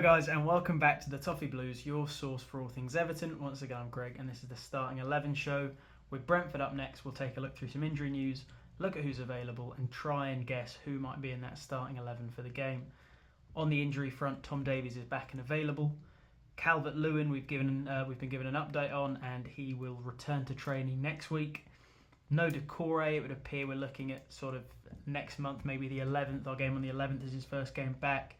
guys, and welcome back to the Toffee Blues, your source for all things Everton. Once again, I'm Greg, and this is the Starting 11 show. With Brentford up next, we'll take a look through some injury news, look at who's available, and try and guess who might be in that starting 11 for the game. On the injury front, Tom Davies is back and available. Calvert-Lewin, we've been given an update on, and he will return to training next week. No Decore, it would appear we're looking at sort of next month, maybe the 11th. Our game on the 11th is his first game back.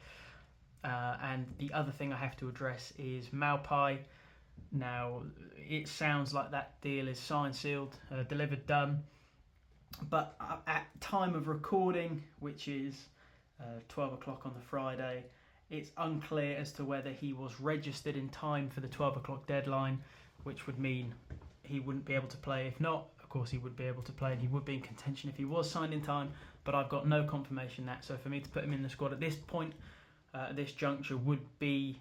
And the other thing I have to address is Maupai. Now, it sounds like that deal is signed, sealed, delivered, done. But at time of recording, which is 12 o'clock on the Friday, it's unclear as to whether he was registered in time for the 12 o'clock deadline, which would mean he wouldn't be able to play. If not, of course, he would be able to play, and he would be in contention if he was signed in time. But I've got no confirmation that. So for me to put him in the squad at this point, this juncture would be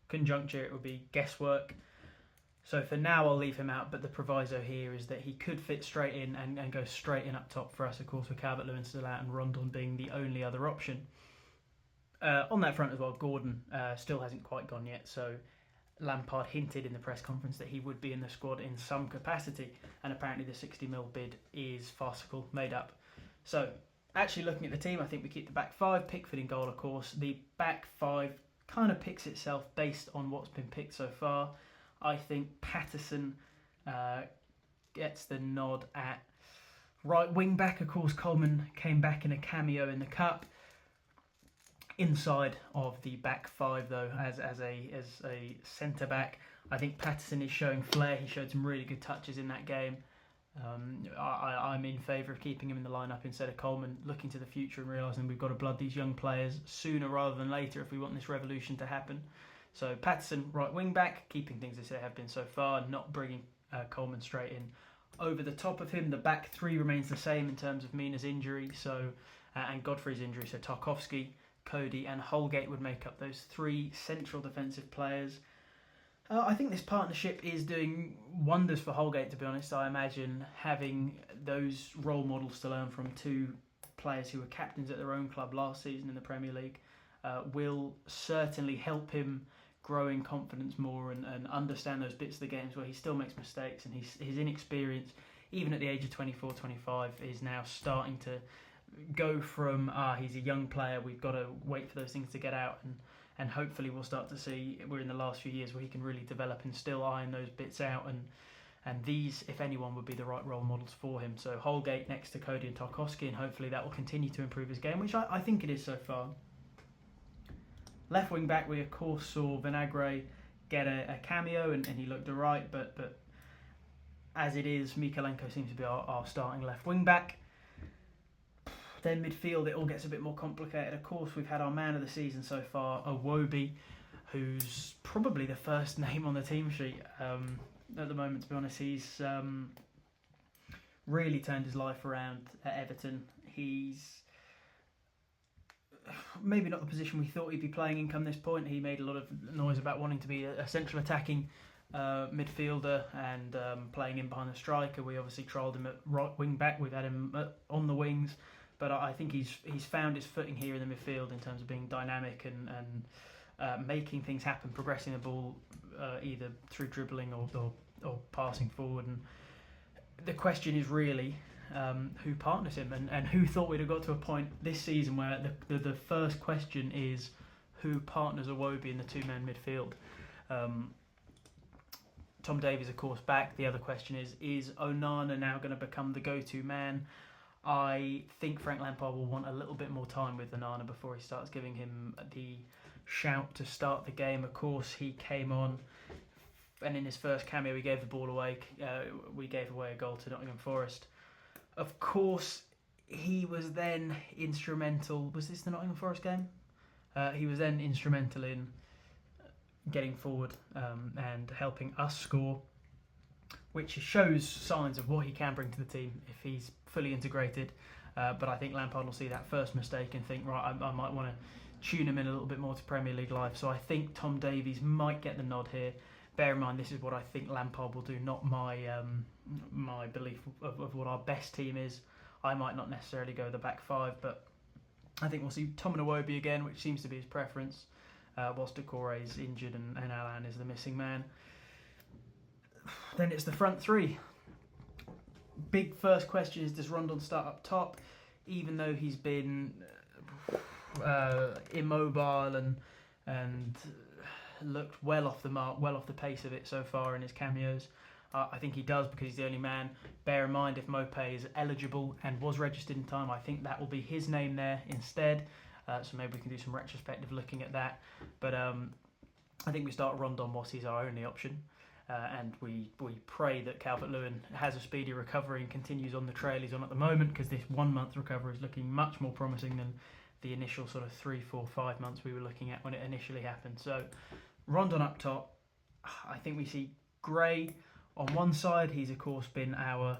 conjuncture, it would be guesswork. So for now I'll leave him out, but the proviso here is that he could fit straight in and go straight in up top for us, of course, with Calvert-Lewin still out and Rondon being the only other option. On that front as well, Gordon still hasn't quite gone yet, so Lampard hinted in the press conference that he would be in the squad in some capacity, and apparently the 60 mil bid is farcical, made up. So actually looking at the team, I think we keep the back five, Pickford in goal of course. The back five kind of picks itself based on what's been picked so far. I think Patterson gets the nod at right wing back. Of course, Coleman came back in a cameo in the Cup. Inside of the back five though, as a centre back, I think Patterson is showing flair. He showed some really good touches in that game. I'm in favour of keeping him in the lineup instead of Coleman, looking to the future and realising we've got to blood these young players sooner rather than later if we want this revolution to happen. So Patterson, right wing back, keeping things as they have been so far, not bringing Coleman straight in. Over the top of him, the back three remains the same in terms of Mina's injury, and Godfrey's injury. So Tarkowski, Cody and Holgate would make up those three central defensive players. I think this partnership is doing wonders for Holgate, to be honest. I imagine having those role models to learn from, two players who were captains at their own club last season in the Premier League, will certainly help him grow in confidence more and understand those bits of the games where he still makes mistakes, and his inexperience, even at the age of 24, 25, is now starting to go from he's a young player, we've got to wait for those things to get out, and hopefully we'll start to see, we're in the last few years where he can really develop and still iron those bits out, and these, if anyone, would be the right role models for him. So Holgate next to Cody and Tarkowski, and hopefully that will continue to improve his game, which I think it is so far. Left wing back, we of course saw Vinagre get a cameo, and he looked alright, but as it is, Mykolenko seems to be our starting left wing back. Then midfield, it all gets a bit more complicated. Of course, we've had our man of the season so far, Iwobi, who's probably the first name on the team sheet at the moment, to be honest. He's really turned his life around at Everton. He's maybe not the position we thought he'd be playing in come this point. He made a lot of noise about wanting to be a central attacking midfielder and playing in behind the striker. We obviously trialled him at right wing back. We've had him on the wings. But I think he's found his footing here in the midfield in terms of being dynamic and making things happen, progressing the ball either through dribbling or passing forward. And the question is really who partners him, and who thought we'd have got to a point this season where the first question is who partners Iwobi in the two-man midfield. Tom Davies, of course, back. The other question is Onana now going to become the go-to man? I think Frank Lampard will want a little bit more time with Onana before he starts giving him the shout to start the game. Of course, he came on, and in his first cameo, he gave the ball away. We gave away a goal to Nottingham Forest. Of course, he was then instrumental. Was this the Nottingham Forest game? He was then instrumental in getting forward and helping us score, which shows signs of what he can bring to the team if he's fully integrated. But I think Lampard will see that first mistake and think, right, I might want to tune him in a little bit more to Premier League life. So I think Tom Davies might get the nod here. Bear in mind, this is what I think Lampard will do, not my my belief of what our best team is. I might not necessarily go the back five, but I think we'll see Tom and Iwobi again, which seems to be his preference. whilst Decore is injured and Alan is the missing man. Then it's the front three. Big first question is, does Rondon start up top? Even though he's been immobile and looked well off the mark, well off the pace of it so far in his cameos. I think he does because he's the only man. Bear in mind, if Mopé is eligible and was registered in time, I think that will be his name there instead. So maybe we can do some retrospective looking at that. But I think we start Rondon whilst he's our only option. And we pray that Calvert-Lewin has a speedy recovery and continues on the trail he's on at the moment, because this 1 month recovery is looking much more promising than the initial sort of 3, 4, 5 months we were looking at when it initially happened. So Rondon up top. I think we see Gray on one side. He's of course been our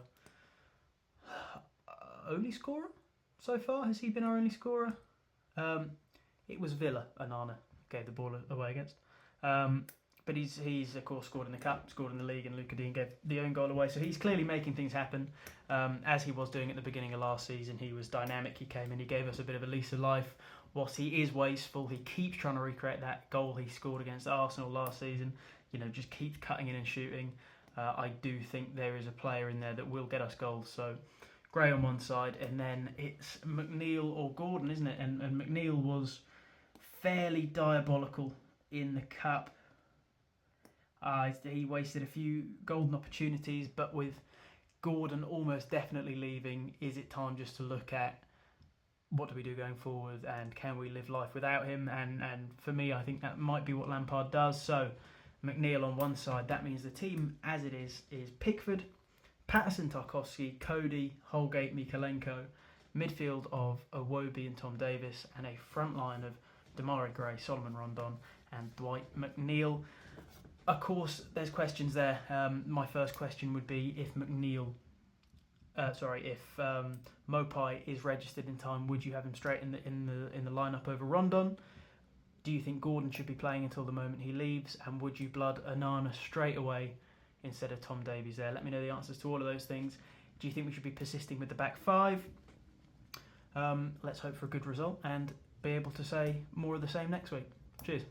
only scorer so far. Has he been our only scorer? It was Villa Onana gave the ball away against. But he's of course scored in the cup, scored in the league, and Luca Dean gave the own goal away. So he's clearly making things happen, as he was doing at the beginning of last season. He was dynamic. He came in, he gave us a bit of a lease of life. Whilst he is wasteful, he keeps trying to recreate that goal he scored against Arsenal last season. Just keeps cutting in and shooting. I do think there is a player in there that will get us goals. So Gray on one side, and then it's McNeil or Gordon, isn't it? And McNeil was fairly diabolical in the cup. He wasted a few golden opportunities, but with Gordon almost definitely leaving, is it time just to look at what do we do going forward, and can we live life without him? And for me, I think that might be what Lampard does. So McNeil on one side, that means the team as it is Pickford, Patterson, Tarkowski, Cody, Holgate, Mikalenko, midfield of Iwobi and Tom Davis, and a front line of Demarai Gray, Solomon Rondon and Dwight McNeil. Of course, there's questions there. My first question would be, if Mopé is registered in time, would you have him straight in the lineup over Rondon? Do you think Gordon should be playing until the moment he leaves? And would you blood Onana straight away instead of Tom Davies there? Let me know the answers to all of those things. Do you think we should be persisting with the back five? Let's hope for a good result and be able to say more of the same next week. Cheers.